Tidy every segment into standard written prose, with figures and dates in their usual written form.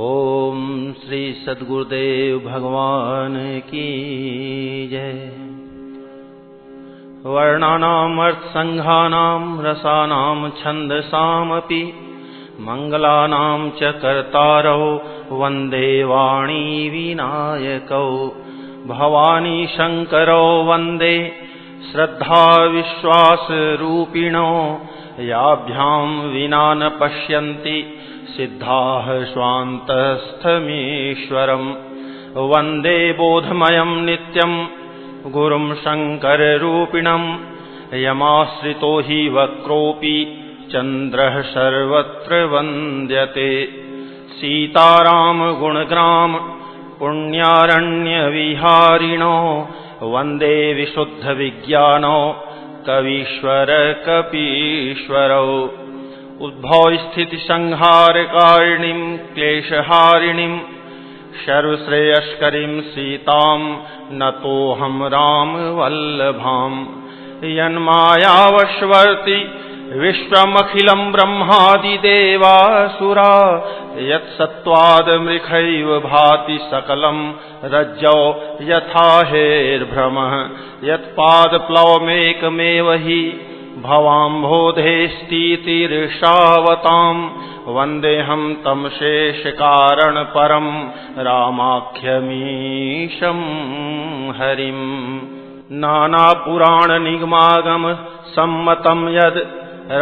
ओम श्री सद्गुरुदेव भगवान की जय। वर्णानाम अर्थसंघानाम रसानाम छंदसामपि मंगलानाम च कर्तारौ वंदे वाणी विनायकौ भवानी शंकरौ वंदे श्रद्धा विश्वास रूपिणो याभ्यां विना न पश्यन्ति सिद्धाः स्वान्तस्थमीश्वरम् वन्दे बोधमयं नित्यं गुरुं शङ्कररूपिणं यमाश्रितो हि वक्रोऽपि चन्द्रः सर्वत्र वन्द्यते सीताराम गुणग्राम पुण्यारण्यविहारिणो वन्दे विशुद्धविज्ञानो कवीश्वर कपीश्वरौ उद्भव स्थिति संहारकारिणीं क्लेशहारिणीं सर्वश्रेयस्करीं सीतां नतोऽहं रामवल्लभां यन्मायावशवर्ति विश्वमखिलं ब्रह्मादिदेवासुरा यत्सत्त्वादमृखैव भाति सकलं रज्जौ यथा हेर्भ्रमः यत्पादप्लवमेकमेव हि भवाम्भोधेस्तीतिर्षावतां वन्देऽहं तं शेषकारणपरं रामाख्यमीशं हरिम् नानापुराणनिगमागम सम्मतं यद्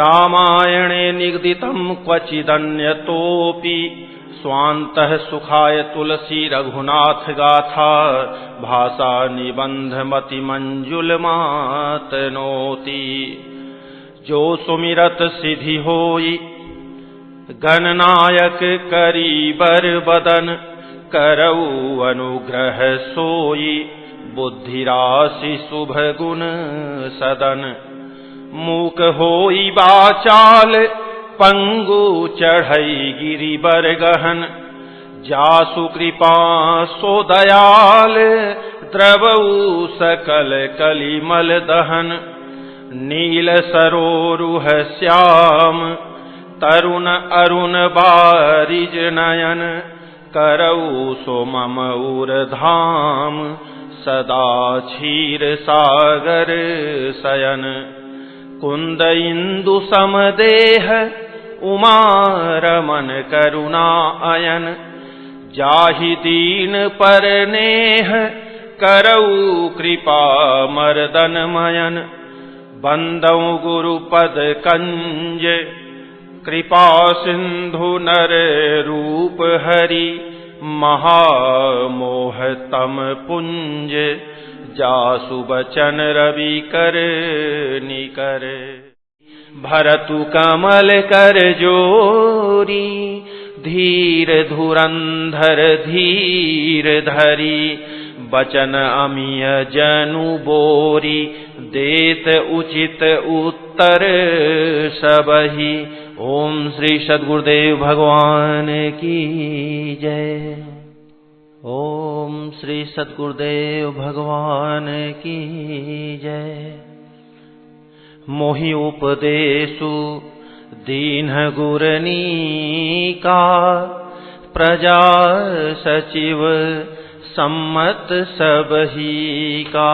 रामायणे निगदितं क्वचिदन्यतोऽपि स्वान्तः सुखाय तुलसी रघुनाथ गाथा भाषा निबन्धमतिमञ्जुलमातनोति जो सुमिरत सिद्धि होई गणनायक करीबर बदन करऊ अनुग्रह सोई बुद्धिराशि शुभ गुण सदन मूक होई बाचाल पंगु चढ़ई गिरिबर गहन जासु कृपा सो दयाल द्रवऊ सकल कलिमल दहन नील सरोरुह श्याम तरुण अरुण बारिज नयन करऊ सो मम उरधाम सदा क्षीर सागर शयन कुंद इंदु समदेह उमा रमन करुणा अयन जाहि दीन पर नेह करऊ कृपा मर्दन मयन बंदौ गुरुपद कंज कृपा सिंधु नर रूप हरि महामोहतम पुंज जासु बचन रवि कर निकर भरतु कमल कर जोरी धीर धुरंधर धीर धरी बचन अमिय जनु बोरी देत उचित उत्तर सबहि। ओम श्री सद्गुरुदेव भगवान की जय। ओम श्री सद्गुरुदेव भगवान की जय। मोहि उपदेशु दीन गुरनी का प्रजा सचिव सम्मत सबही का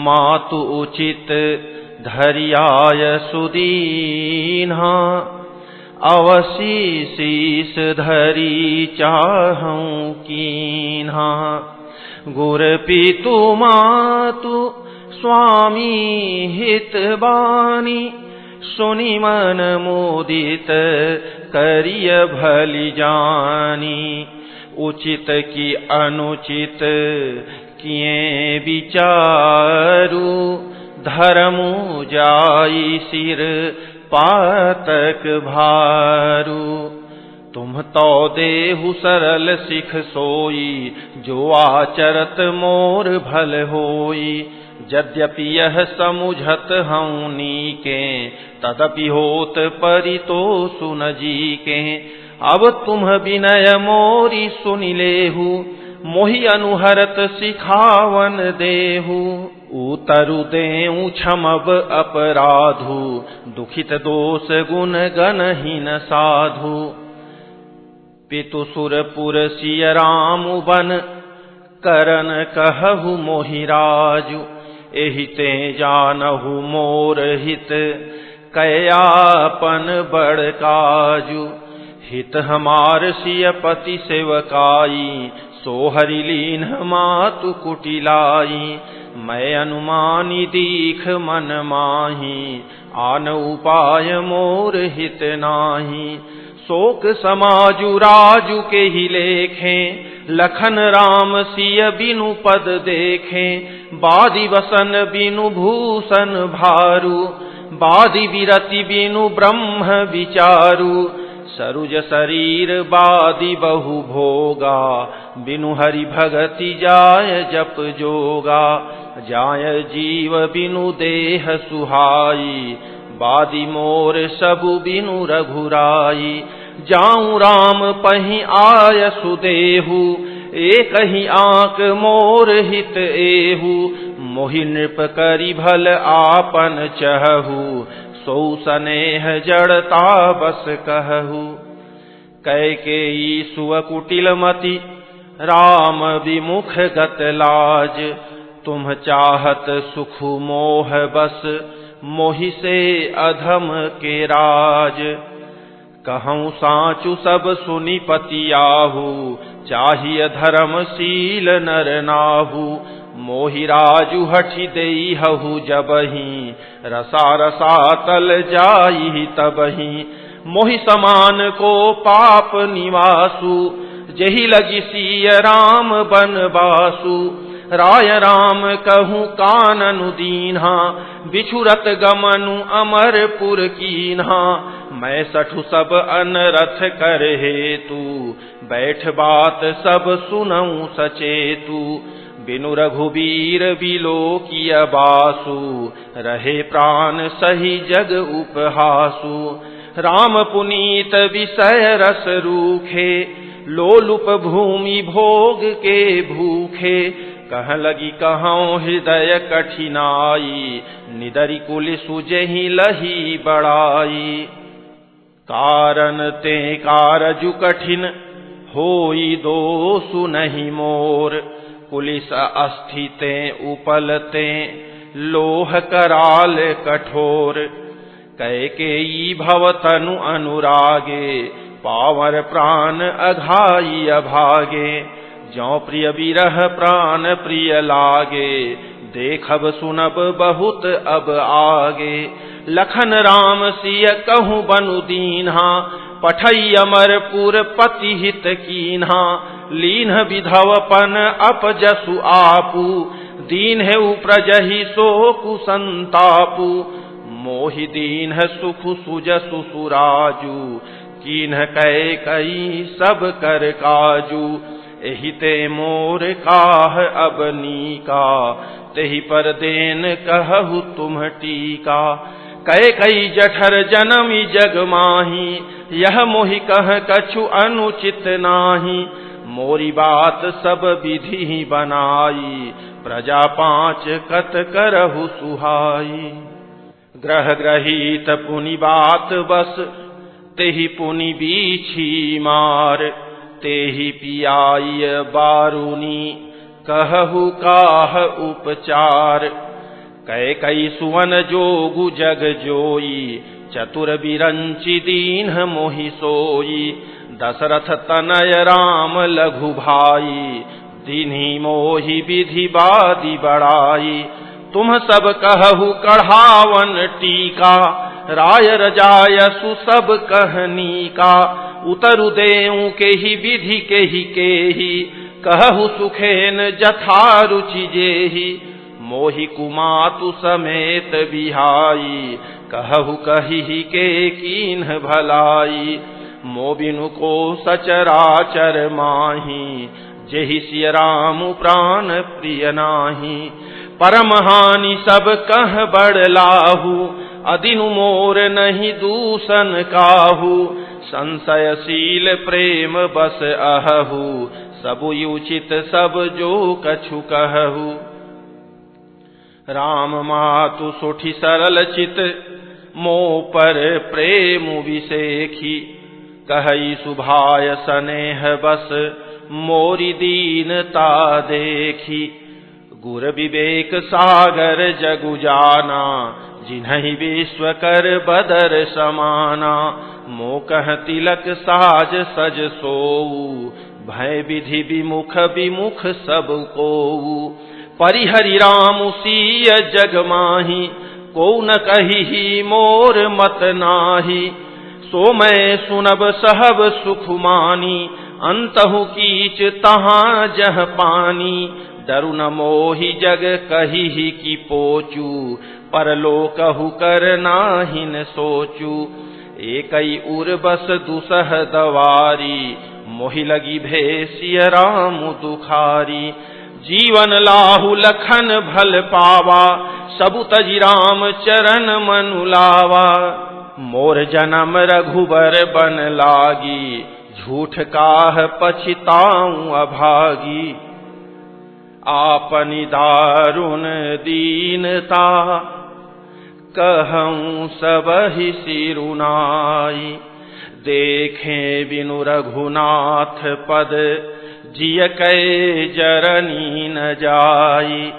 मातु उचित धरियाय सुदीन्हा अवसी शीस धरी चाहूं कीन्हा गुर पितु मातु स्वामी हित बानी सुनि मन मोदित करिय भली जानी उचित की अनुचित किए विचारु धर्मु जाई सिर पातक भारू तुम तो देहु सरल सिख सोई जो आचरत मोर भल होई यद्यपि यह समुझत हूँ नीके तदपि होत परितो सुन जी के अब तुम विनय मोरी सुनि लेहु मोहि अनुहरत सिखावन देहु उतरु देऊ क्षमब अपराधु दुखित दोष गुण गणहीन साधु पितु सुरपुर सिय राम बन करन कहु मोहि राजु। एहि ते जानहु मोर हित कयापन बड़ काजु। हित हमार सिय पति सेवकाई सो हरि लीन मातु कुटिलाई। मैं अनुमानी दीख मन माही आन उपाय मोर हित नाही। शोक समाजु राजु के ही लेखें लखन राम सिय बिनु पद देखें। बादी वसन बिनु भूषण भारू बादी विरति बिनु ब्रह्म विचारु। सरुज शरीर बादी बहु भोगा बिनु हरि भगति जाय जप जोगा। जाय जीव बिनु देह सुहाई बादी मोर सबु बिनु रघुराई। जाऊं राम पहि आय सुदेहु एक ही आंक मोर हित एहु। मोहि नृप करि भल आपन चहु सो सनेह जड़ता बस कहु। कैकेयी सुअ कुटिल मति राम विमुख गत लाज। तुम चाहत सुख मोह बस मोहि से अधम के राज। कहूँ साचु सब सुनि पतियाहु चाहिए धर्मशील नर नाहु। मोहि राजु हठि देहु जबहि रसा रसा तल जाई तबहि। मोहि समान को पाप निवासु जेहि लगी सिय राम बनवासु। राय राम कहूँ काननु दीन्हा बिछुरत गमनु अमरपुर कीन्हा। मैं सठु सब अनरथ कर हेतु बैठ बात सब सुनऊं सचेतु। बिनु रघुबीर बिलोकिय बासु रहे प्राण सही जग उपहासु। राम पुनीत विषय रस रूखे लोलुप भूमि भोग के भूखे। कह लगी कहूँ हृदय कठिनाई निदरि कुल सुजहि लही बड़ाई। कारण ते कारजु कठिन होई दोषु नहीं मोर। पुलिस अस्थिते उपलते लोह कराल कठोर। कैकेयी भवतनु अनुरागे पावर प्राण अघाई अभागे। जौ प्रिय विरह प्राण प्रिय लागे देखब सुनब बहुत अब आगे। लखन राम सिय कहूँ बनु दीन्हा पठई अमरपुर पति हित कीन्हा। लीन विधवपन अपजसु आपू दीन है प्रजहि शोकु संतापु। मोहि दीन सुख सुजसु सुराजु कीन्ह कैकई सब कर काजू। एहि ते मोर काह अब नीका तेहि पर देन कहु तुम टीका। कैकई जठर जनमी जग माही यह मोहि कह कछु अनुचित नाही। मोरी बात सब विधि बनाई प्रजा पांच कत करहु सुहाई। ग्रह ग्रहीत पुनि बात बस तेहि पुनि बीछी मार। तेहि पियाय बारुनी कहु काह उपचार। कैकई सुवन जोगु जग जोई चतुर बिरंचि दीन्ह मोहि सोई। दशरथ तनय राम लघु भाई दीन्ही मोहि विधि बादी बड़ाई। तुम सब कहु कढ़ावन टीका राय रजायसु सब कहनी का। उतरु देऊं के ही विधि के ही कहु सुखेन जथा रुचि जेहि। मोहि कुमातु समेत बिहाई कहु कहि के कीन्ह भलाई। मो बिनु को सचराचर माही जेहि सिय राम प्राण प्रिय नाही। परम हानि सब कह बड़लाहु अदिनु मोर नहीं दूषण काहू। संशयशील प्रेम बस अहहु सबु उचित सब जो कछु कहु। राम मातु सुठि सरल चित मो पर प्रेम विसेखी कहई सुभाय सनेह बस मोरी दीनता देखी। गुर विवेक सागर जगु जाना जिन्हि विश्व कर बदर समाना। मोकह तिलक साज सज सोऊ भय विधि विमुख विमुख सब कोऊ। परिहरि राम सीय जग माही को न कही मोर मत नाही। सो मैं सुनब सहब सुख मानी अंतहु कीच तहाँ जह पानी। डरु न मोहि जग कही की पोचू परलोकहु कर नाही न सोचू। एकई उर बस दुसह दवारी मोहि लगी भेसिय राम दुखारी। जीवन लाहु लखन भल पावा सबु तजि राम चरण मनु लावा। मोर जन्म रघुबर बन लागी झूठ काह पछिताऊं अभागी। आपनि दारुण दीनता कहूँ सबहि सिरुनाई। देखें बिनु रघुनाथ पद जिय कै जरनी न जाई।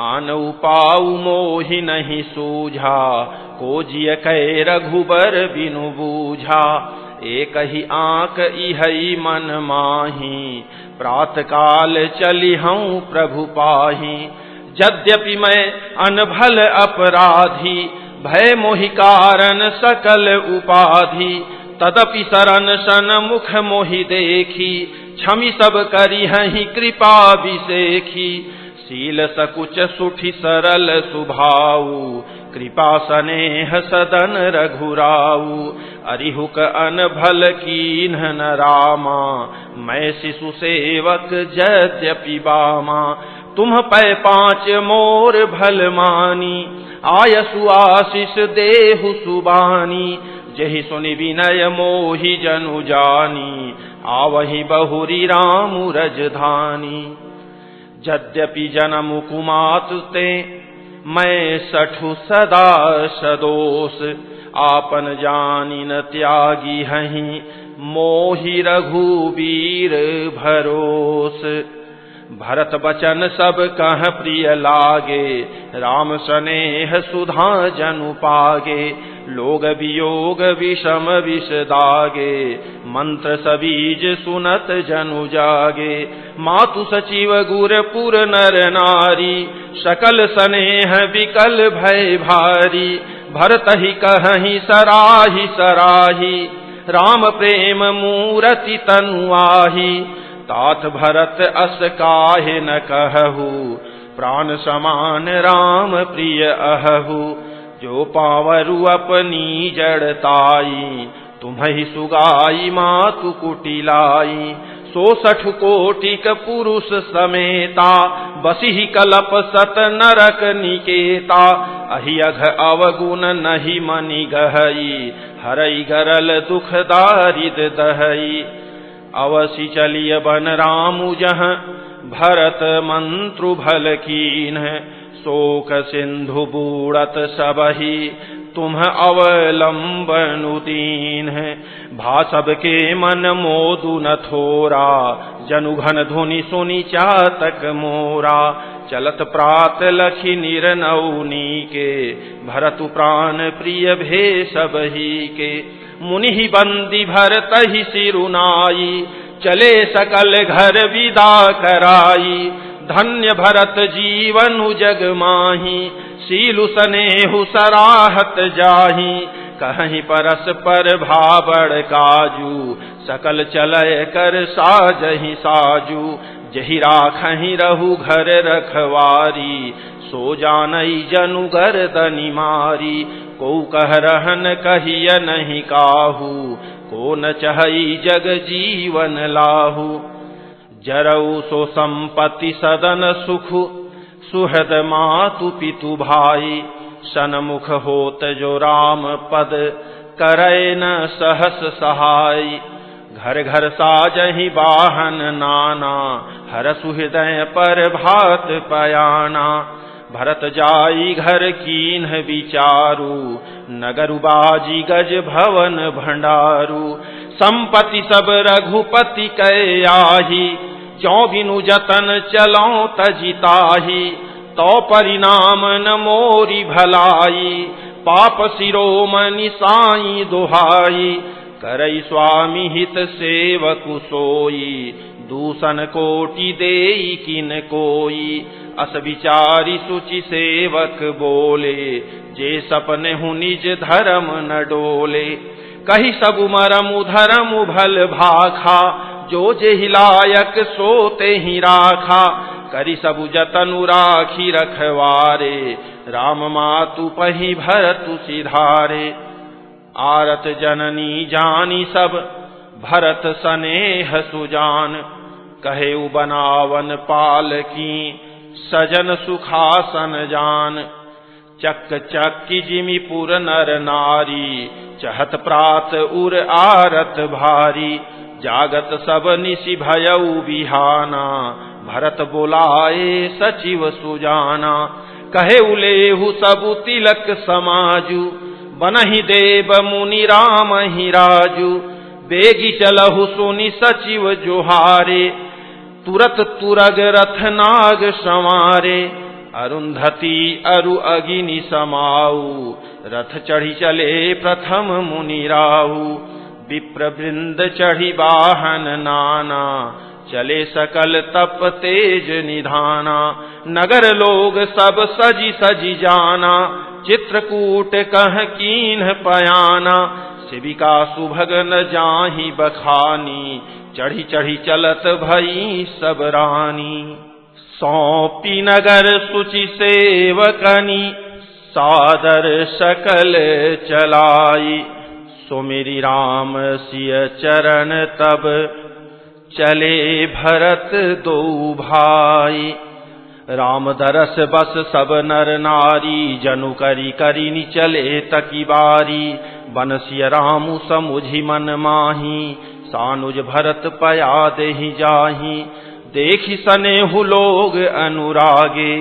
आन उपाऊ मोहि नहीं सूझा को जिय कै रघुबर बिनु बूझा। एक ही आंक इहई मन माही प्रात काल चली हूँ प्रभु पाही। यद्यपि मैं अनभल अपराधी भय मोहि कारण सकल उपाधि। तदपि शरण सन मुख मोहि देखी क्षमि सब करी हहि कृपा विसेखी। शील सकुच सुठि सरल सुभाऊ कृपा सनेह सदन रघुराऊ। अरिहुक अनभल कीन्ह न रामा मैं शिशु सेवक यद्यपि बामा। तुम पै पाँच मोर भल मानी आयसु आशीष देहु सुबानी। जहि सुनि विनय मोहि जनु जानी आवहि बहुरी राम रजधानी। यद्यपि जन्म कुमातु ते मैं सठु सदा सदोष। आपन जानि न त्यागी हहीं मोहि रघुबीर भरोस। भरत बचन सब कह प्रिय लागे राम सनेह सुधा जनु पागे। लोग वियोग विषम विष दागे मंत्र सबीज सुनत जनु जागे। मातु सचिव गुर पुर नर नारी सकल सनेह विकल भय भारी। भरत ही कहहि सराहि सराहि राम प्रेम मूरति तनुआहि। तात भरत अस काहे न कहु प्राण समान राम प्रिय अहु। जो पावरु अपनी जड़ताई तुम्हि सुगाई मातु कुटिलाई। 66 कोटिक पुरुष समेता बसिहि कलप सत नरक निकेता। अहि अघ अवगुण नहीं मनि गहई हरई गरल दुख दारिद दहई। अवसि चलिय बन रामु जह भरत मंत्रु भल कीन्ह। शोक सिंधु बूढ़त सबहि तुम अवलंबनु दीन्ह। भासब के मन मोदु न थोरा जनु घन धुनि सुनि चातक मोरा। चलत प्रात लखि निरनौनी के भरतु प्राण प्रिय भे सबहि के। मुनि बंदी भरत ही सिरुनाई चले सकल घर विदा कराई। धन्य भरत जीवनु जग माही सीलु सनेहु सराहत जाही। कहीं परस पर भाबड़ काजू सकल चलय कर साजहि साजू। जहि राखहि रहु घर रखवारी सो जानई जनु गर्दनि मारी। को कह रहन कहिय नहीं काहू को न चहई जग जीवन लाहू। जरऊ सो संपत्ति सदन सुख सुहृद मातु पितु भाई। सनमुख होत जो राम पद करे न सहस सहाय। घर घर साजहि वाहन नाना हर सुहृदय पर भात पयाना। भरत जाई घर कीन्ह विचारू नगर बाजी गज भवन भंडारू। संपत्ति सब रघुपति कै आही, ज्यों बिनु जतन चलों तजिताही, तो परिणाम न मोरी भलाई, पाप शिरोमणि साई दुहाई, करई स्वामी हित सेवकु सोई, दूषण कोटि देई किन कोई, अस विचारी सुचि सेवक बोले, जे सपने हूँ निज धर्म न डोले, कही सब मरम धर्म भल भाखा, जो जे हिलायक सोते ही राखा, करी सब जतनु राखी रखवारे, राम मातु पही भरतु सिधारे, आरत जननी जानी सब भरत सनेह सुजान, कहे बनावन पाल की सजन सुखासन जान, चक चक्की जिमीपुर नर नारी, चहत प्रात उर आरत भारी, जागत सब निशि भयउ बिहाना, भरत बोलाए सचिव सुजाना, कहे उलेहु सबु तिलक समाजु, बनहि देव मुनि राम ही राजू, बेगी चलहु सुनि सचिव जोहारे, तुरत तुरग रथ नाग संवारे, अरुंधति अरु अगिनि समाऊ, रथ चढ़ी चले प्रथम मुनि राहु, विप्र वृंद चढ़ी वाहन नाना, चले सकल तप तेज निधाना, नगर लोग सब सजी सजी जाना, चित्रकूट कह कीन्ह पयाना, शिविका सुभग न जाहि बखानी, चढ़ी चढ़ी चलत भई सब रानी, सौंपी नगर सुचि सेवकनी, सादर सकल चलाई, सुमिरि राम सिय चरण तब, चले भरत दो भाई, राम दरस बस सब नर नारी, जनु करी करी चले तकी बारी, बनसिय रामु समुझि मन माही, सानुज भरत पया देहि जाही, देखि सनेहु लोग अनुरागे,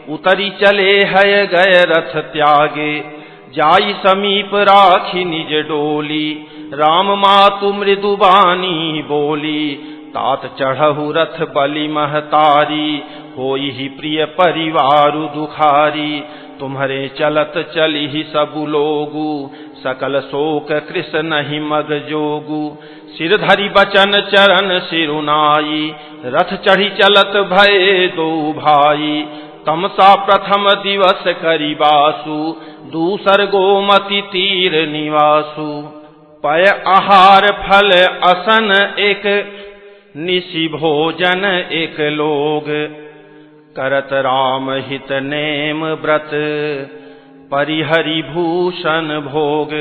उतरी चले है गए रथ त्यागे, जाई समीप राखी निज डोली, राम मातु मृदुबानी बोली, तात चढ़हु रथ बलि महतारी, होई ही प्रिय परिवारु दुखारी, तुम्हारे चलत चली ही सबु लोगु, सकल शोक कृष नहीं मग जोगु, सिर धरि बचन चरण सिरुनाई, रथ चढ़ी चलत भये दो भाई, तमसा प्रथम दिवस करी बासु, दूसर गोमति तीर निवासु, पय आहार फल असन एक, निशि भोजन एक लोग, करत राम हित नेम व्रत, परिहरि भूषण भोग,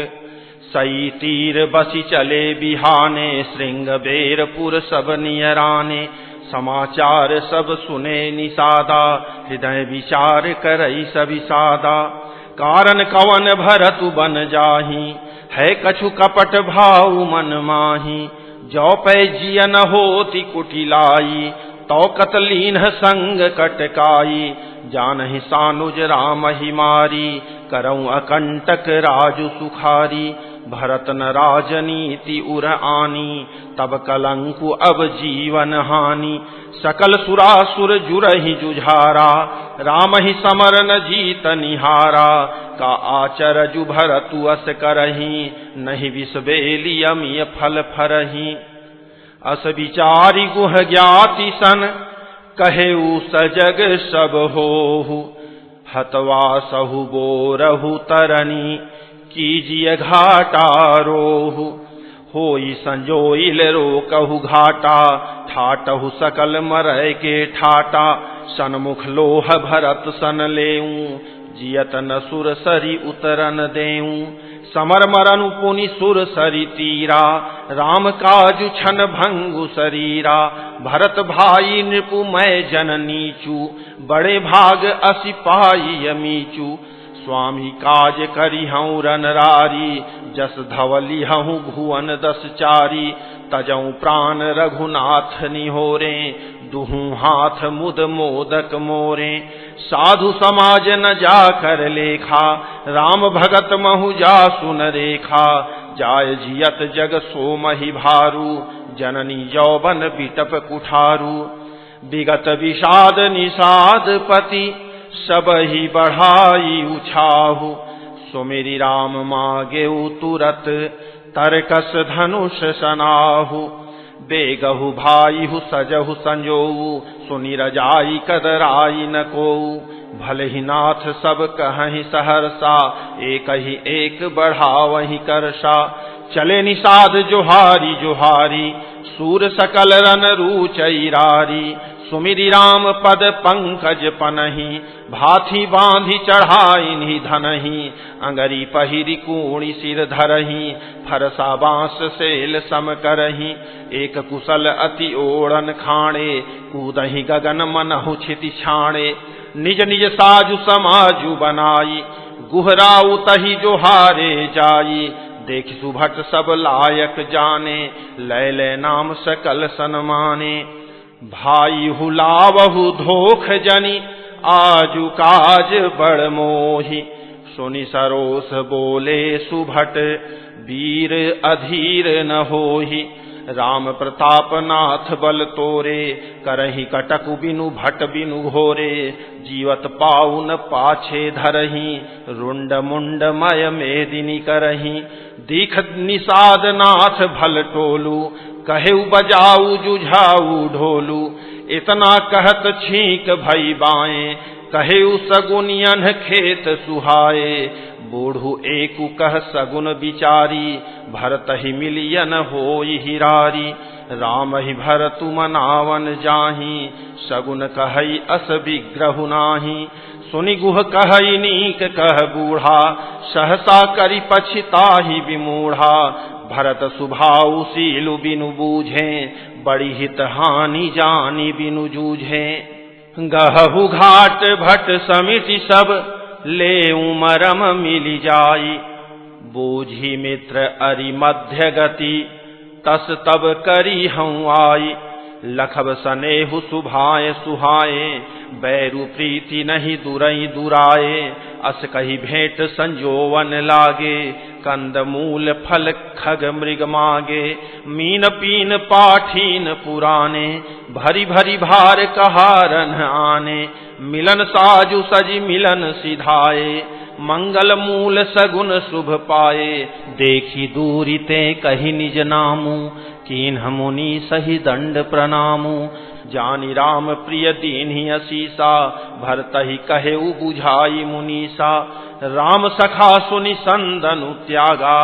सई तीर बसी चले बिहाने, श्रृंग बेरपुर सब नियराने, समाचार सब सुने निषादा, हृदय विचार करई सभी सादा, कारण कवन भरतु बन जाही, है कछु कपट भाव मन माही, जो पै जियन होति कुटिलाई, तो कतलीन संग कटकाई, जानहि सानुज राम ही मारी, करऊं अकंटक राजु सुखारी, भरत न राजनीति उर आनी, तब कलंकु अब जीवन हानि, सकल सुरासुर जुरहि जुझारा, राम ही समर न जीत निहारा, का आचर जु भरतु अस करही, नहीं विष बेली अमिय फल फरही, अस विचारी गुह ज्ञाति सन, कहेऊ सजग सब होहु, हतवा सहु बोरहु तरनी, कीजिए घाटा रोहु, होई संजोइल रोकहु घाटा, ठाटहु सकल मरय के ठाटा, सन्मुख लोह भरत सन लेऊं, जियत न सुर सरी उतरन देऊं, समर मरनु पुनि सुर सरी तीरा, राम काजु छन भंगु शरीरा, भरत भाई नृपु मैं जन नीचू, बड़े भाग असि पाई यमीचू, स्वामी काज करी हूँ रनरारी, जस धवली हूँ भुवन दस चारी, तजऊ प्राण रघुनाथ निहोरे, दुहू हाथ मुद मोदक मोरे। साधु समाज न जाकर लेखा, राम भगत महु जा सुन रेखा। जाय जियत जग सो मही भारू, जननी यौवन बिटप कुठारू। विगत विषाद निषाद पति, सब ही बढ़ाई उछाहु। सुमिरि राम मागेउ तुरत, तरकस धनुष सनाहु। बेगहु भाईहु सजहु संजोऊ, सुनि रजाई कदराई न कोऊ। भले ही नाथ सब कहीं सहरसा, एक ही एक बढ़ावहि करसा। चले निषाद जोहारी जोहारी, सूर सकल रन रूचैरारी। सुमिरि राम पद पंकज पनहि, भाथी बांधी चढ़ाई धनहि। अंगरी पहिरी कूणी सिर धरहि, फरसा बांस सेल सम करहि। एक कुशल अति ओढ़न खाणे, कूदहि गगन मनहु छिति छाणे। निज निज साजु समाजु बनाई, गुहराउ तहि जोहारे जाई। देख सुभट सब लायक जाने, लय लय नाम सकल सन्माने। भाई हुलावहु धोख जनि, आजु काज बड़ मोहि। सुनि सरोस बोले सुभट, वीर अधीर न होहि। राम प्रताप नाथ बल तोरे, करहि कटकु बिनु भट बिनु घोरे। जीवत पाउन पाछे धरहि, रुंड मुंड मय मेदिनी करहि। दीख निषाद नाथ भल टोलू, कहेउ बजाऊ जुझाऊ ढोलू। इतना कहत छींक भई बाएं, कहेउ सगुनियन खेत सुहाए। बूढ़ू एकु कह सगुन बिचारी, भरत ही मिलियन होई हिरारी। राम ही भरतु मनावन जाहि, सगुन कहई अस विग्रहु नाही। सुनि गुह कहई नीक कह बूढ़ा, सहसा करि पछिताहि विमूढ़ा। भरत सुभाऊ सीलु बिनु बूझे, बड़ी हित हानि जानी बिनु जूझे। गहु घाट भट समिति सब, ले उमरम मिली जाई। बूझी मित्र अरि मध्य गति, तस तब करी हूँ आई। लखब सनेहु सुभाए सुहाए, बैरु प्रीति नहीं दुरई दुराए। अस कही भेंट संजोवन लागे, कंद मूल फल खग मृग मागे। मीन पीन पाठीन पुराने, भरी भरी भार कहारन आने। मिलन साजु सजी मिलन सिधाए, मंगल मूल सगुन शुभ पाए। देखी दूरी ते कही निज नामू, कीन्ह मुनि सही दंड प्रणामू। जानी राम प्रिय दीन्हि असीसा, भरत ही कहे बुझाई मुनीसा। राम सखा सुनि संदनु त्यागा,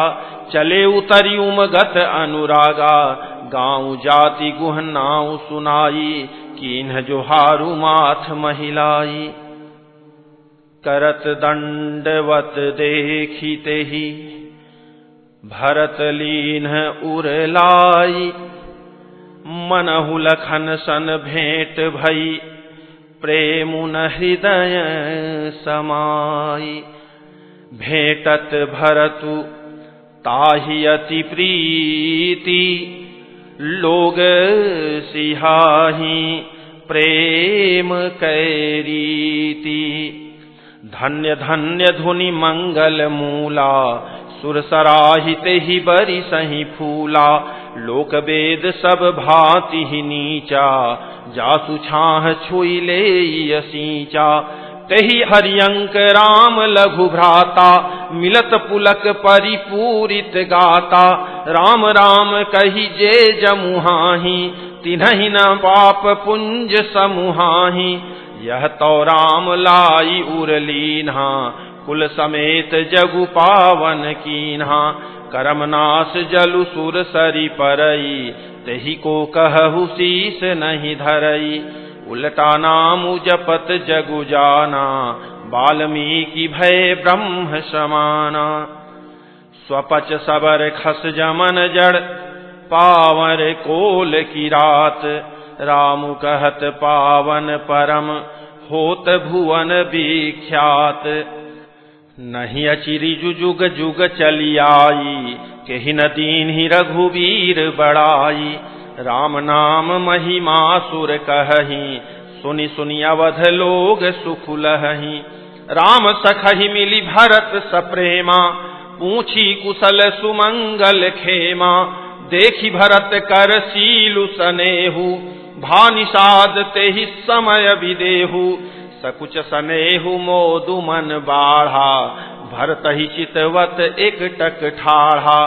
चले उतरी उमगत अनुरागा। गाँव जाति गुहनाऊ सुनाई, कीन्ह जोहारू माथ महिलाई। करत दंडवत देखिते ही, भरत लीन्ह उरलाई। मनहु लखन सन भेंट भई, प्रेमुन हृदय समाई। भेंटत भरतु ताहि अति प्रीति, लोग सिहाहि प्रेम कैरीति। धन्य धन्य धुनि मंगल मूला, सुर सराहित ही बरी सही फूला। लोक वेद सब भांति ही नीचा, जासु छाह छुई ले यसीचा। तही हरियंक राम लघु भ्राता, मिलत पुलक परिपूरित गाता। राम राम कही जे जमुहाहि, तिन्हि न पाप पुंज समुहाहि। यह तो राम लाई उरलीन्हा, कुल समेत जगु पावन कीन्हा। करमनाश जलु सुर सरि परई, तही को कहु शीस नहीं धरई। उलटा नाम जपत जगु जाना, वाल्मीकि भय ब्रह्म समाना। स्वपच सबर खस जमन जड़, पावर कोल की रात। राम कहत पावन परम, होत भुवन विख्यात। नहीं अचिरी जुग जुग चली आई, केहि न दीन्हि रघुवीर बड़ाई। राम नाम महिमा सुर कहहि, सुनि सुनि अवध लोग सुख लहहि। राम सखहि मिली भरत सप्रेमा, पूछी कुशल सुमंगल खेमा। देखी भरत कर सीलु सनेहु, भानिषाद तेहि समय विदेहु। सकुच सनेहु मोदु मन बाढ़ा, भरत ही चितवत एक टक ठाढ़ा।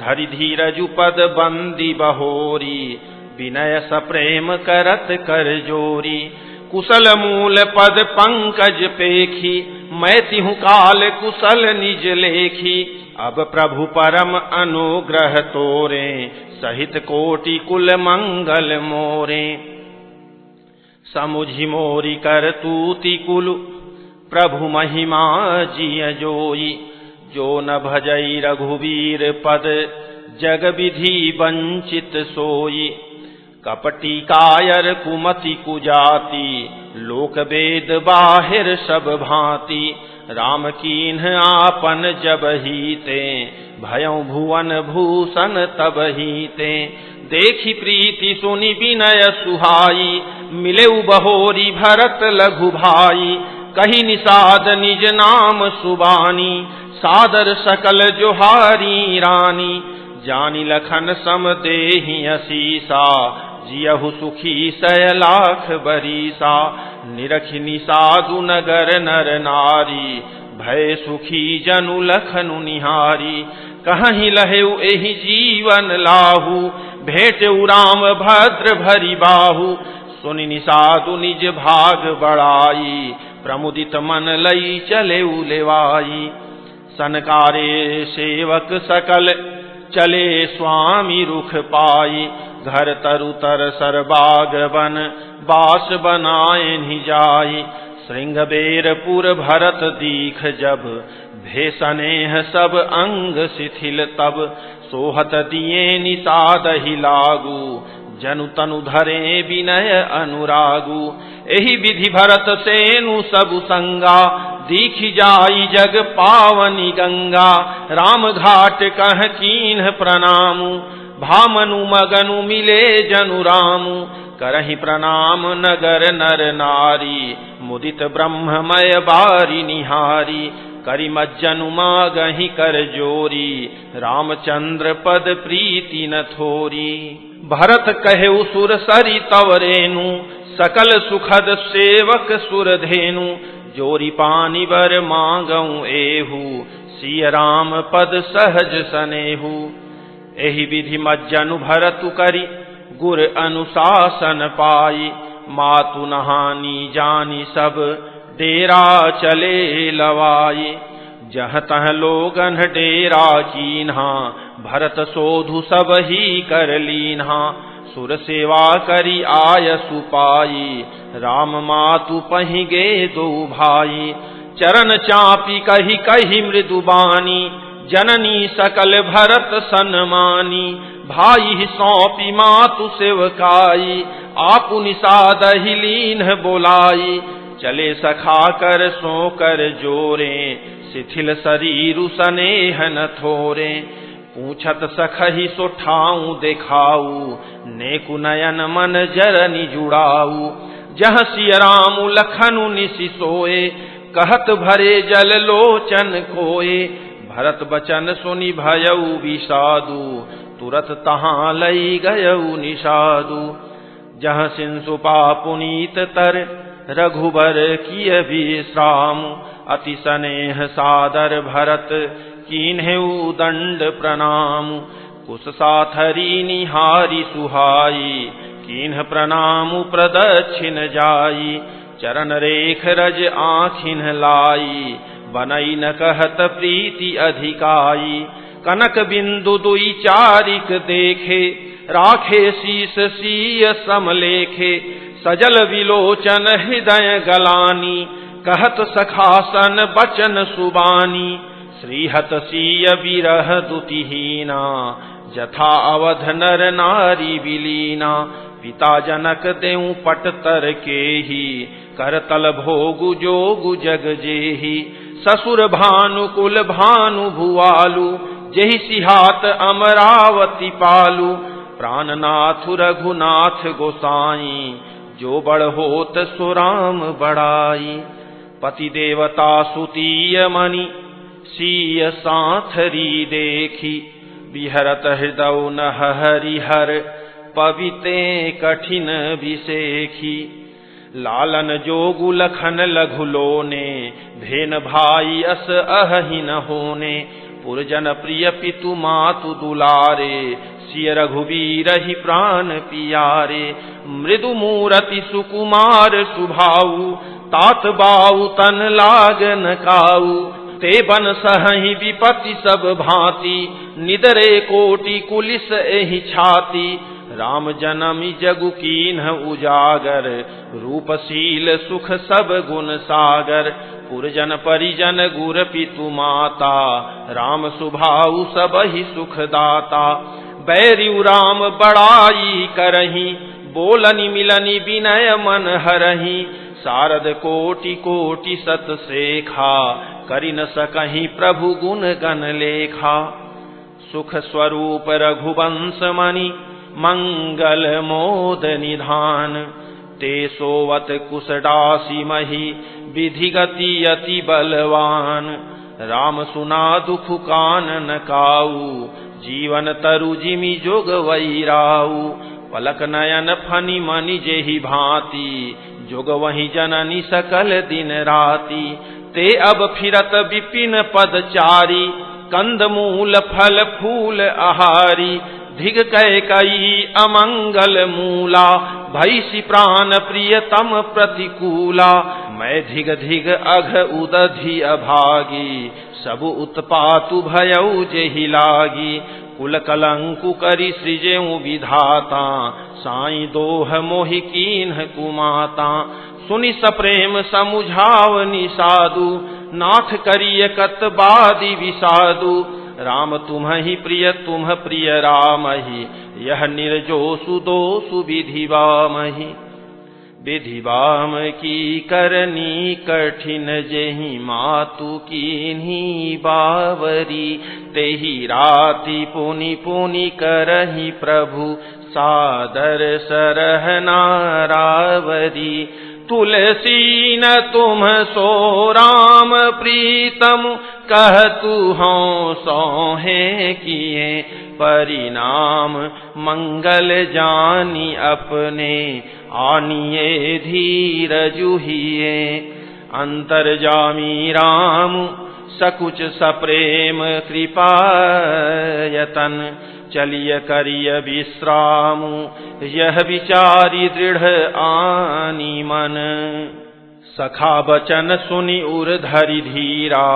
धरि धीरजु पद बंदी बहोरी, विनय सप्रेम करत कर जोरी। कुशल मूल पद पंकज पेखी, मैं तिहु काल कुशल निज लेखी। अब प्रभु परम अनुग्रह तोरे, सहित कोटि कुल मंगल मोरे। समुझि मोरी कर तूति कुल, प्रभु महिमा जिय जोई। जो न भजई रघुवीर पद, जग विधि वंचित सोई। कपटी कायर कुमति कुजाति, लोक वेद बाहिर सब भांति। राम कीन्ह आपन जब हीते, भयउ भुवन भूषण तब हीते। देखी प्रीति सुनि विनय सुहाई, मिलेउ बहोरी भरत लघु भाई। कही निषाद निज नाम सुबानी, सादर सकल जोहारी रानी। जानी लखन सम देहि असीसा, जियहु सुखी सय लाख बरीसा। निरखि निसादु नगर नर नारी, भय सुखी जनु लखनु निहारी। कहीं लहेउ एहि जीवन लाहू, भेटेउ राम भद्र भरी बाहू। सुनि निषादु निज भाग बड़ाई, प्रमुदित मन लई चलेउ लेवाई। सनकारे सेवक सकल, चले स्वामी रुख पाई। घर तरु तर सरबाग बन, बास बनाए नि जाई। श्रृंग बेरपुर भरत दीख जब, भेसनेह सब अंग शिथिल तब। सोहत दिए निषाद ही लागू, जनु तनु धरे विनय अनुरागु। एहि विधि भरत सेनु सब संगा, दीखि जाई जग पावनी गंगा। राम घाट कह कीन्ह प्रणामु, भामनु मगनु मिले जनु रामु। करहि प्रणाम नगर नर नारी, मुदित ब्रह्ममय बारी निहारी। करि मज्जनु मागहि कर जोरी, रामचंद्र पद प्रीति न थोरी। भरत कहेउ सुर सरि तव रेनु, सकल सुखद सेवक सुर धेनु। जोरी पानी बर मांगऊ एहू, सिय राम पद सहज सनेहू। एहि विधि मज्जनु भरतु करि, गुर अनुशासन पाई। मातु नहानी जानी सब, डेरा चले लवाई। जह तह लोगन डेरा कीन्हा, भरत सोधु सब ही कर लीन्हा। सुर सेवा करी आयसु पाई, राम मातु पहि गे दो भाई। चरण चापी कही कही मृदुबानी, जननी सकल भरत सन्मानी। भाई सौंपी मातु सेवकाई, आपु निषाद ही लीन्ह बोलाई। चले सखा कर सो कर जोरे, शिथिल शरीरु सनेह न थोरे। पूछत सखहि सो ठाऊ देखाऊ, नेकु नयन मन जरनि जुड़ाऊ। जह सिय रामु लखनु निसि सोए, कहत भरे जल लोचन कोए। भरत बचन सुनि भयउ विषादु, तुरत तहाँ लई गयउ निषादु। जह सिंसुपा पुनीत तर, रघुबर किय विश्राम। अति स्नेह सादर भरत, कीन्हेउ दंड प्रणाम। कुश साथरी निहारी सुहाई, कीन्ह प्रणाम प्रदक्षिण जाई। चरण रेख रज आँखिन लाई, बनई न कहत प्रीति अधिकाई। कनक बिंदु दुई चारिक देखे, राखे शीस सीय समलेखे। सजल विलोचन हृदय गलानी, कहत सखासन बचन सुबानी। श्रीहत सीय विरह दुतिहीना, जथा अवध नर नारी विलीना। पिता जनक देऊ पट तर केही, करतल भोगु जोगु जग जेही। ससुर भानुकुल भानु भुआलु, जेहि सिहात अमरावती पालू। प्राणनाथ रघुनाथ गोसाई, जो बड़ होत सो राम बड़ाई। पति देवता सुतीय मणि, सीय साथरी देखी। विहरत हृदय न हरिहर, पविते कठिन विसेखी। लालन जोगु लखन लघुलोने, भेन भाई अस अहि न होने। पुरजन प्रिय पितु मातु दुलारे, सिय रघुवीर ही प्राण पियारे। मृदु मूरति सुकुमार सुभाऊ, तात बाऊ तन लागन काऊ। ते बन सहहि विपति सब भांति, निदरे कोटि कुलिस एहि छाती। राम जनमी जगु कीन्ह उजागर, रूपशील सुख सब गुण सागर। पुरजन परिजन गुर पितु माता, राम सुभाऊ सब ही सुख दाता। बैरियु राम बड़ाई करही, बोलनि मिलनि विनय मन हरही। शारद कोटि कोटि सत सेखा, करि न सकहि प्रभु गुण गण लेखा। सुख स्वरूप रघुवंश मणि, मंगल मोद निधान। ते सोवत कुशडासी मही, विधि गति अति बलवान। राम सुना दुख कानन काऊ, जीवन तरु जिमि जोग वैराऊ। पलक नयन फनि मनि जेहि भांति, जोग वही जननी सकल दिन राति। ते अब फिरत विपिन पदचारी, कंद मूल फल फूल आहारी। धिग कै कई अमंगल मूला, भैसी प्राण प्रियतम प्रतिकूला। मैं धिग धिग अघ उदधि अभागी, सब उत्पातु भयउ जेहि लागी। कुल कलंकु करि सृजेउ विधाता, साई दोह मोहि कीन्ह कुमाता। सुनि सप्रेम समुझावनि साधु, नाथ करिय कत बादि विषादु। राम तुम्हि प्रिय तुम प्रिय रामहि, यह निर्जोसु दोषु विधि बामहि। विधि बाम की करनी कठिन, जेहि मातु कीन्ही बावरी। तेहि राति पुनि पुनि करहि प्रभु, सादर सरहना रावरी। तुलसी न तुम सो राम प्रीतम, कहतु हों सोहे किए। परिणाम मंगल जानी अपने, आनिए धीर जुहिए। अंतर्जामी राम सकुच सप्रेम कृपा यतन। चलिय करिय विश्राम, यह विचारी दृढ़ आनी मन। सखा बचन सुनि उर धरि धीरा,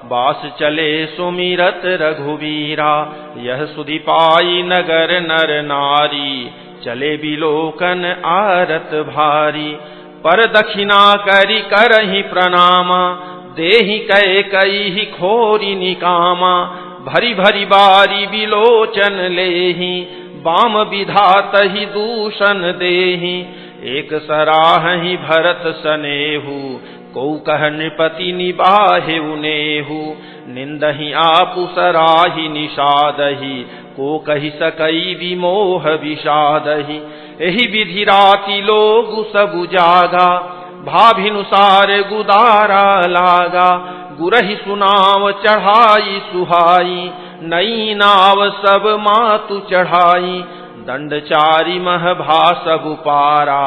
बास चले सुमिरत रघुवीरा। यह सुधि पाई नगर नर नारी, चले बिलोकन आरत भारी। पर दक्षिणा करि करहि प्रणामा, देहि कै कई खोरी निकामा। भरी भरी बारी बिलोचन लेहि, बाम विधात ही दूषण देहि। एक सराहि भरत सनेहु, को कह नृपति निबाहे उनेहु। निंदहि आपु सराहि निषादहि, को कहि सकई विमोह विषादहि। एहि विधि राति लोगु सबु जागा, भाभिनुसार गुदारा लागा। गुरहि सुनाव चढ़ाई सुहाई, नई नाव सब मातु चढ़ाई। दंडचारी मह भासबु पारा,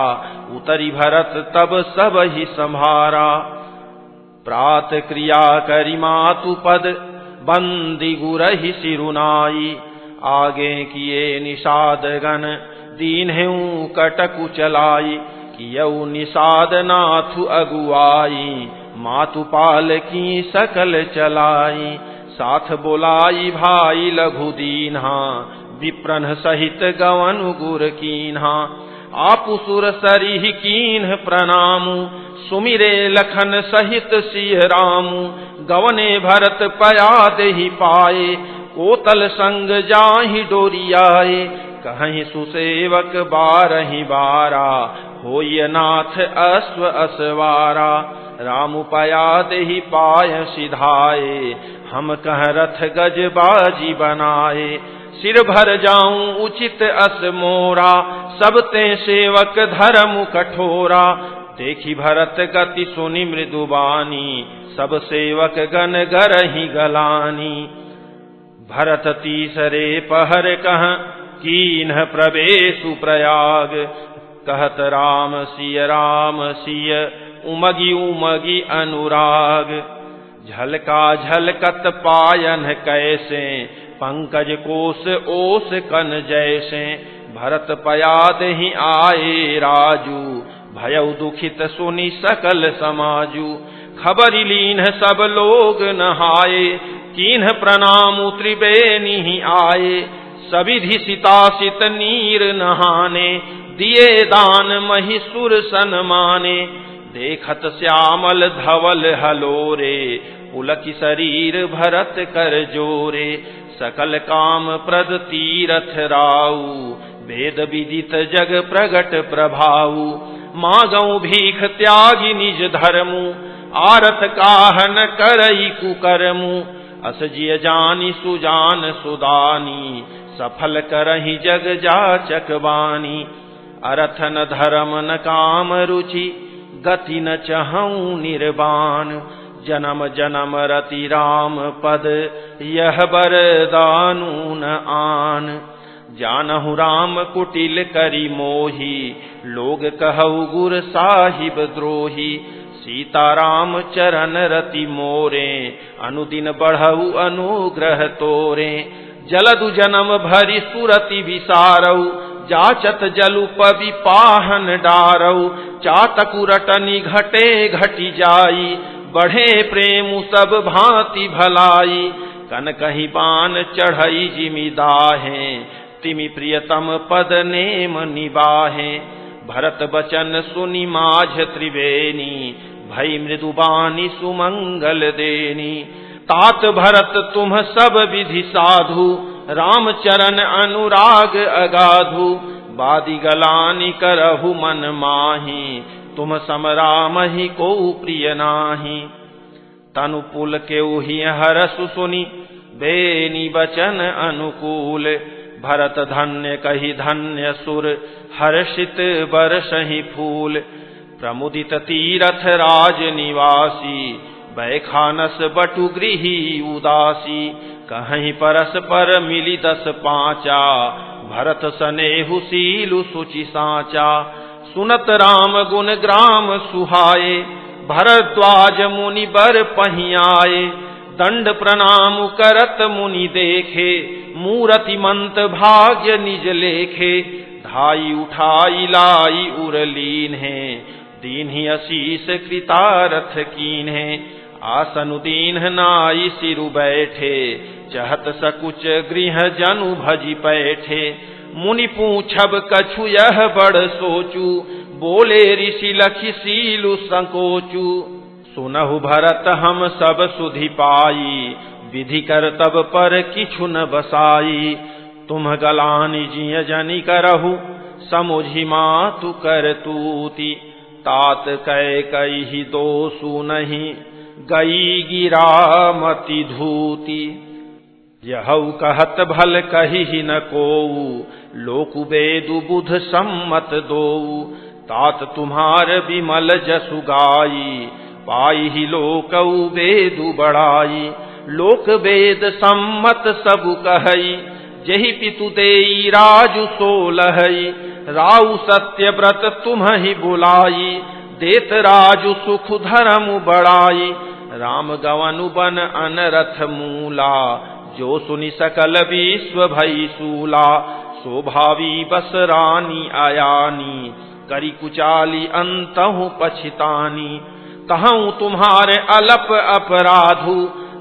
उतरी भरत तब सब ही संभारा। प्रात क्रिया करि मातु पद, बंदी गुरहि सिरुनाई। आगे किए निषाद गण, दीन्हेउ कटकु चलाई। कियउ निषाद नाथु अगुआई, मातुपाल की सकल चलाई। साथ बोलाई भाई लघु दीन्हा, विप्रन सहित गवन गुर कीन्हा। आपु सुर सरिहि कीन्ह प्रणामु, सुमिरे लखन सहित सिय रामु। गवने भरत पया देहि पाए, कोतल संग जाहि डोरियाए। कहीं सुसेवक बारहि बारा, होय नाथ अश्व असवारा। राम उपया देहि पाय सिधाए, हम कह रथ गज बाजी बनाए। सिर भर जाऊं उचित अस मोरा, सब ते सेवक धर्म कठोरा। देखी भरत गति सुनि मृदुबानी, सब सेवक गण गरहि गलानी। भरत तीसरे पहर कह, कीन्ह प्रवेशु प्रयाग। कहत राम सिय उमगी उमगी अनुराग। झलका झलकत पायन कैसे, पंकज कोस ओस कन जैसे। भरत पया देहि आए राजू, भयउ दुखित सुनि सकल समाजू। खबरि लीन्ह सब लोग नहाए, कीन्ह प्रणाम त्रिवेणी आए। सविधि सितासित नीर नहाने, दिए दान महिषुर सन माने। देखत श्यामल धवल हलोरे, पुलक शरीर भरत कर जोरे। सकल काम प्रद तीरथ राऊ, वेद विदित जग प्रगट प्रभाऊ। मागऊ भीख त्यागी निज धर्मु, आरत काहन करई कुकर्मु। अस जिय जानी सुजान सुदानी, सफल करहि जग जाचक बानी। अरथ न धर्म न काम रुचि, गति न चहऊं निर्वाण। जन्म जन्म रति राम पद, यह बरदानु न आन। जानहु राम कुटिल करी मोही, लोग कहु गुर साहिब द्रोही। सीताराम चरण रति मोरे, अनुदिन बढ़ऊ अनुग्रह तोरे। जलदु जन्म भरी सुरति विसारऊ, जाचत जलु पवि पाहन डारऊ। चातकु रटनी घटे घटी जाई, बढ़े प्रेम सब भांति भलाई। कन कहीं बान चढ़ई जिमि दाहे, तिमि प्रियतम पद नेम निबाहे। भरत बचन सुनि माझ त्रिवेणी, भई मृदुबानी सुमंगल देनी। तात भरत तुम सब विधि साधु, राम चरण अनुराग अगाधु। बादी गलानी करहु मन माही, तुम सम राम ही को प्रिय नाही। तनु पुल के उहि हरसु सुनि, बेनी बचन अनुकूल। भरत धन्य कहि धन्य सुर, हर्षित बरसहि फूल। प्रमुदित तीरथ राज निवासी, बैखानस बटु गृही उदासी। कहीं परस्पर मिली 10 पांचा, भरत सनेहु सीलु सुचि साचा। सुनत राम गुण ग्राम सुहाए, भरद्वाज मुनि बर पहियाए। दंड प्रणाम करत मुनि देखे, मूरति मंत भाग्य निज लेखे। धाई उठाई लाई उरलीन है, दीन्हि असीस कृतारथ कीन है। आसनु दीन्ह नाई सिरु बैठे, चहत सकुच गृह जनु भजि पैठे। मुनि पूछब कछु यह बड़ सोचू, बोले ऋषि लखि सीलु संकोचू। सुनहु भरत हम सब सुधि पाई, विधि कर तब पर किछु न बसाई। तुम गलानि जिय जनि करहु, समुझि मातु कर तूति। तात कै कहि दोषु नहीं, गई गिरा मति धूति। यहु कहत भल कहि न कोऊ, लोकु वेदु बुध सम्मत दोऊ। तात तुम्हार विमल जसु गाई, पाई ही लोकऊ वेदु बढ़ाई। लोक वेद सम्मत सबु कहई, जेहि पितु देई राजु सोलहई। राउ सत्य व्रत तुम्हि बुलाई, देत राजु सुख धर्म बढ़ाई। राम गवनु बन अनरथ मूला, जो सुनि सकल विश्व भई सूला। शोभावी बस रानी आयानी, करी कुचाली अंतहु पछितानी। कहूँ तुम्हारे अलप अपराधु,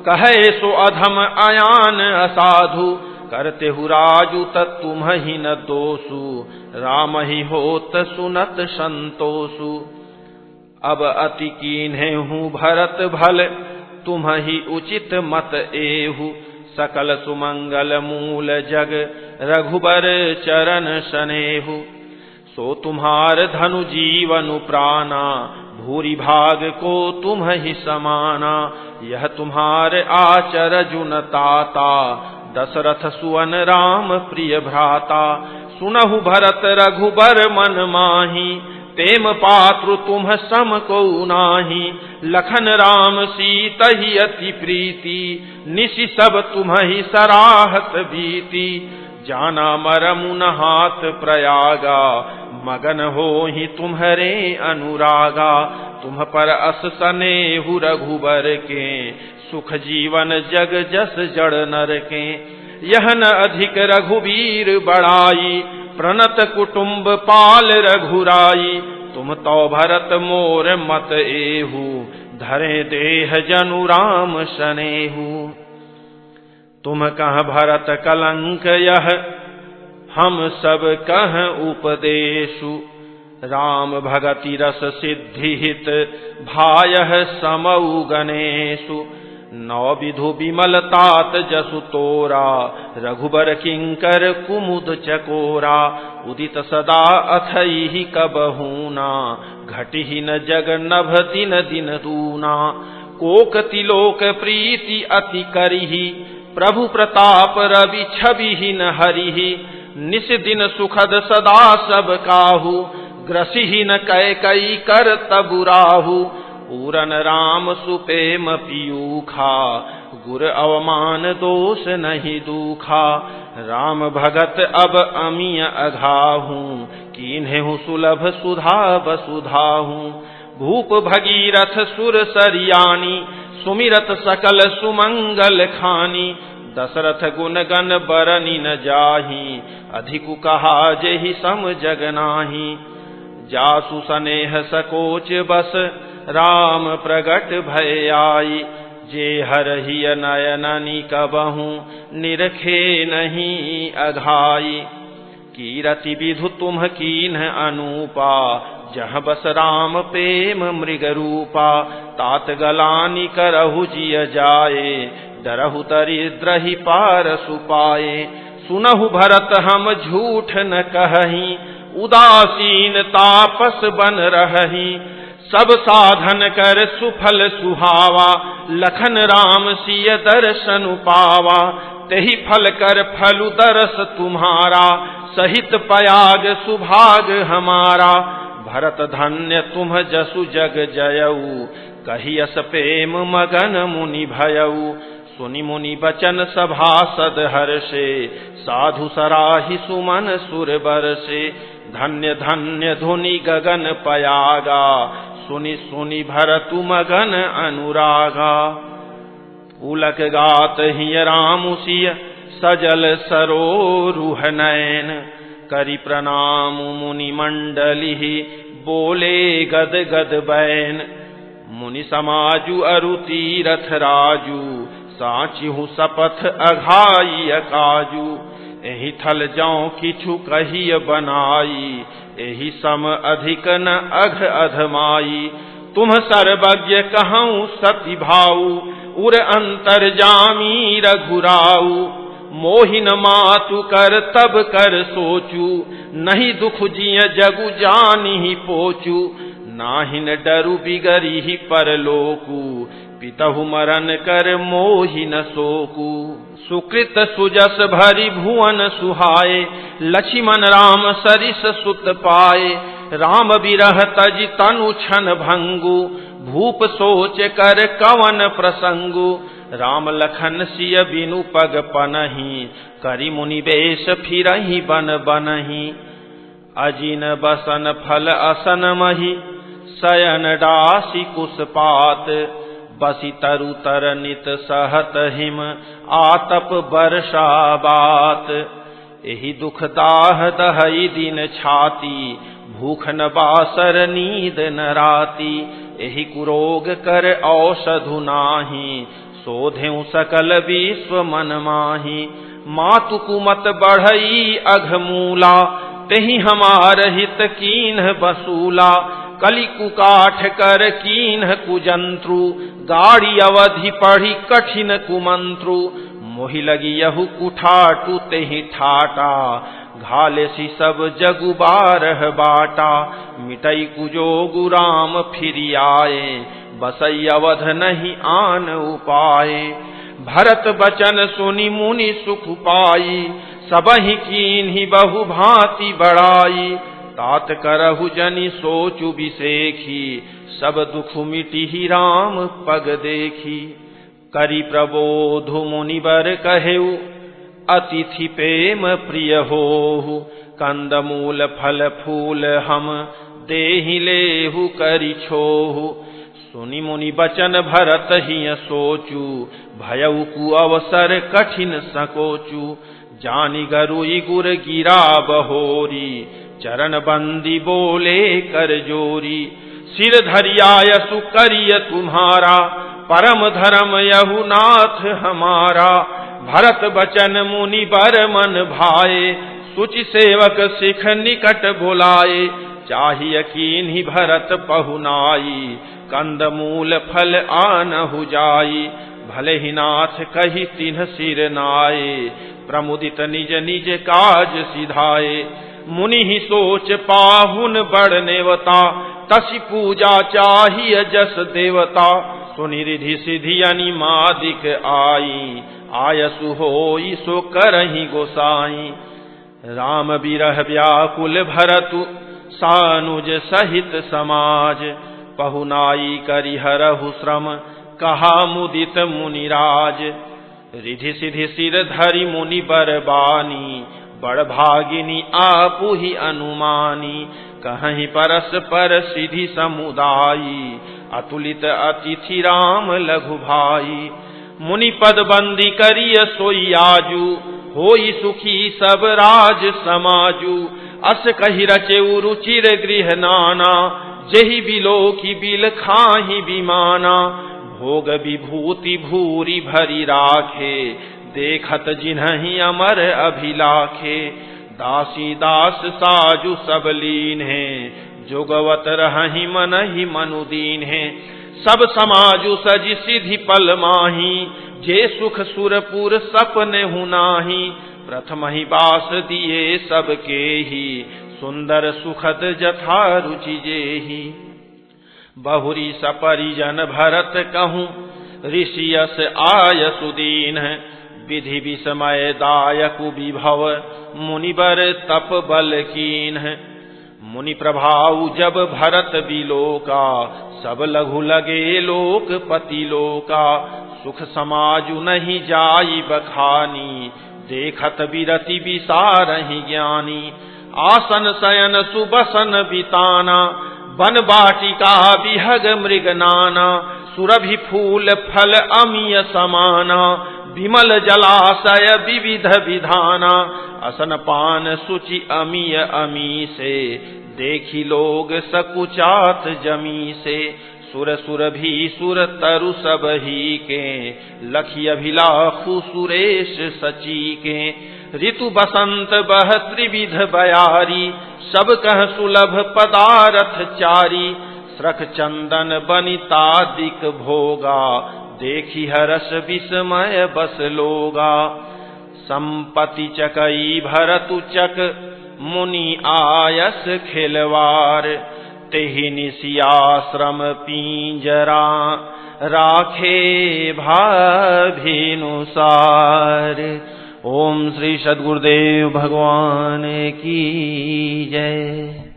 कहे सो अधम अयान असाधु। करते हु राजु तुम्हि न दोषु, राम ही होत सुनत संतोषु। अब अति कीन्हे हूँ भरत भल, तुम्हि उचित मत एहु। सकल सुमंगल मूल जग, रघुबर चरण सनेहु। सो तुम्हार धनु जीवनु प्राणा, भूरि भाग को तुम ही समाना, यह तुम्हारे आचर जुन ताता, दशरथ सुवन राम प्रिय भ्राता। सुनहु भरत रघुबर मन माही, तेम पात्रु तुम सम को नाही। लखन राम सीतहि अति प्रीति, निशि सब तुम्हि सराहत भीति। जाना मरमुन हाथ प्रयागा, मगन हो ही तुम्हारे अनुरागा। तुम पर अस सनेहु रघुबर के, सुख जीवन जग जस जड़ नर के। यह न अधिक रघुवीर बड़ाई, प्रणत कुटुंब पाल रघुराई। तुम तो भरत मोर मत एहू, धरे देह जनु राम सनेहू। तुम कह भरत कलंक यह, हम सब कह उपदेशु। राम भगति रस सिद्धि हित, भायः समऊ गणेशु। नौ विधु विमल तात जसु तोरा, रघुबर किंकर कुमुद चकोरा। उदित सदा अथई कबहूना, घटिहि न जग नभ दिन दिन दूना। कोक तिलोक प्रीति अति करिहि, प्रभु प्रताप रवि छवि न हरिहि। निस दिन सुखद सदा सब काहू, ग्रसिहि न कैकई कर तबुराहु। पूरन राम सुपेम पीयूखा, गुर अवमान दोष नहीं दूखा। राम भगत अब अमिय अघाहू, कीन्हेहु सुलभ सुधा वसुधाहू। भूप भगीरथ सुर सरियानी, सुमिरत सकल सुमंगल खानी। दशरथ गुण गण बरनि न जाही, अधिकु कहा जेहि सम जग नाही। जासु सनेह सकोच बस, राम प्रगट भय आई। जे हरहिय नयननि कबहू, निरखे नहीं अघाई। कीरति विधु तुम कीन्ह अनूपा, जह बस राम प्रेम मृग रूपा। तात गलानि करहु जिय जाए, डरहु दरिद्रहि पार सुपाए। सुनहु भरत हम झूठ न कहहीं, उदासीन तापस बन रहहीं। सब साधन कर सुफल सुहावा, लखन राम सिय दर्शन पावा। तेहि फल कर फलु दरस तुम्हारा, सहित पयाग सुभाग हमारा। भरत धन्य तुम जसु जग जयऊ, कहियस प्रेम मगन मुनि भयऊ। सुनि मुनि बचन सभासद हर्षे, साधु सराहि सुमन सुर बरसे। धन्य धन्य धुनि गगन पयागा, सुनि सुनि भरतु मगन अनुरागा। पुलक गात हिय रामु सिय, सजल सरोरुह नयन। करि प्रणाम मुनि मंडली, बोले गद गद बैन। मुनि समाजु अरु तीरथ राजू, साचिहु सपथ अघाई अकाजू। एहि थल जाऊं किछु कहिय बनाई, एहि सम अधिक न अघ अधमाई। तुम सर्वज्ञ कहूँ सति भाऊ, उर अंतर जामी रघुराऊ। मोहिन मातु कर तब कर सोचू, नहीं दुख जिय जगु जानि पोचू। नाहिन डरु बिगरी परलोकू, पितहु मरन कर मोहि न सोकू। सुकृत सुजस भरि भुवन सुहाए, लक्ष्मण राम सरिस सुत पाए। राम बिरह तजि तनु छन भंगु, भूप सोच कर कवन प्रसंगु। राम लखन सिय बिनु पग पनहि, करि मुनि बेश फिरहि बन बनहि। अजिन बसन फल असन महि, शयन डासी कुसपात। बसी तरु तर नित सहत हिम, आतप वर्षा बात। एहि दुख दाह दहई दिन छाती, भूख न बासर नींद न राती। एहि कुरोग कर औषधु नाही, शोधेउ सकल विश्व मन माही। मातु कुमत बढ़ई अघमूला, तेहि हमार हित कीन्ह बसूला। कलि कुकाठ कर कीन्ह कुजंत्रु, गाड़ी अवधि पढ़ी कठिन कुमंत्रु। मोहि लगी यहु कुठाटु तेहि ठाटा, घाले सी सब जगु बारह बाटा, मिटई कुजोगु राम फिरि आए, बसई अवध नहीं आन उपाय। भरत बचन सुनि मुनि सुख पाई, सबहि कीन्ही बहु भांति बड़ाई। तात करहु जनि सोचु बिसेखी, सब दुख मिटिहि राम पग देखी। करि प्रबोधु मुनिबर कहेउ, अतिथि प्रेम प्रिय होहु, कंद मूल फल फूल हम देहि लेहु करि छोहु। सुनि मुनि बचन भरत हिय सोचु, भयउ कु अवसर कठिन सकोचु। जानि गरुई गुर गिरा बहोरी, चरण बंदी बोले कर जोरी। सिर धरियायसु करिय तुम्हारा, परम धर्म यहु नाथ हमारा। भरत बचन मुनि बर मन भाए, सुचि सेवक सिख निकट बुलाए। चाहिए कीन्ही भरत पहुनाई, कंद मूल फल आनहु जाई। भले ही नाथ कही तिन्ह सिर नाये, प्रमुदित निज निज काज सिधाए। मुनि ही सोच पाहुन बड़ नेवता, तसि पूजा चाहिए जस देवता। सुनि रिधि सिधि अनिमादिक आई, आयसु होई सो करहि गोसाई। राम बिरह व्याकुल भरतु, सानुज सहित समाज। पहुनाई करिहरहु श्रम, कहा मुदित मुनिराज। रिधि सिधि सिर धरि मुनि बरबानी, बड़ भागिनी आपु ही अनुमानी। कहीं परस पर सिधि समुदायी, अतुलित अतिथि राम लघु भाई। मुनि पद बंदी करिय सोई आजू, होई सुखी सब राज समाजू। अस कहि रचेउ रुचिर गृह नाना, जेहि बिलो की बिल खाही बिमाना। भोग विभूति भूरी भरी राखे, देखत जिन्हि अमर अभिलाखे। दासी दास साजु सब लीन है, जोगवत रहहि मन ही मनुदीन है। सब समाजु सजि सिधि पल माही, जे सुख सुरपुर सपने हुनाही। प्रथम ही बास दिए सबके ही, सुंदर सुखद जथा रुचि जेहि। बहुरी सपरिजन भरत कहूँ, ऋषियस आय सुदीन। विधि विस्मय दायकु विभव, मुनिबर तप बल कीन। मुनि प्रभाव जब भरत बिलोका, सब लघु लगे लोकपति लोका। सुख समाजु नहीं जाई बखानी, देखत बिरति विसारहि ज्ञानी। आसन शयन सुबसन बिताना, वन बाटिका विहग मृग नाना। सुरभि फूल फल अमीय समाना, विमल जलाशय विविध विधाना। असन पान सुचि अमीय अमी से, देखी लोग सकुचात जमी से। सुर सुर भी सुर तरु सब ही के, लखी अभिलाखु सुरेश सची के। ऋतु बसंत बह त्रिविध बयारी, सब कह सुलभ पदारथ चारी। श्रख चंदन बनितादिक भोगा, देखी हरस विस्मय बस लोगा। संपति चकई भरतु चक, मुनि आयस खिलवार। तेहि निसियाश्रम पींजरा, राखे भाभिनुसार। ओम श्री सद्गुरुदेव भगवान की जय।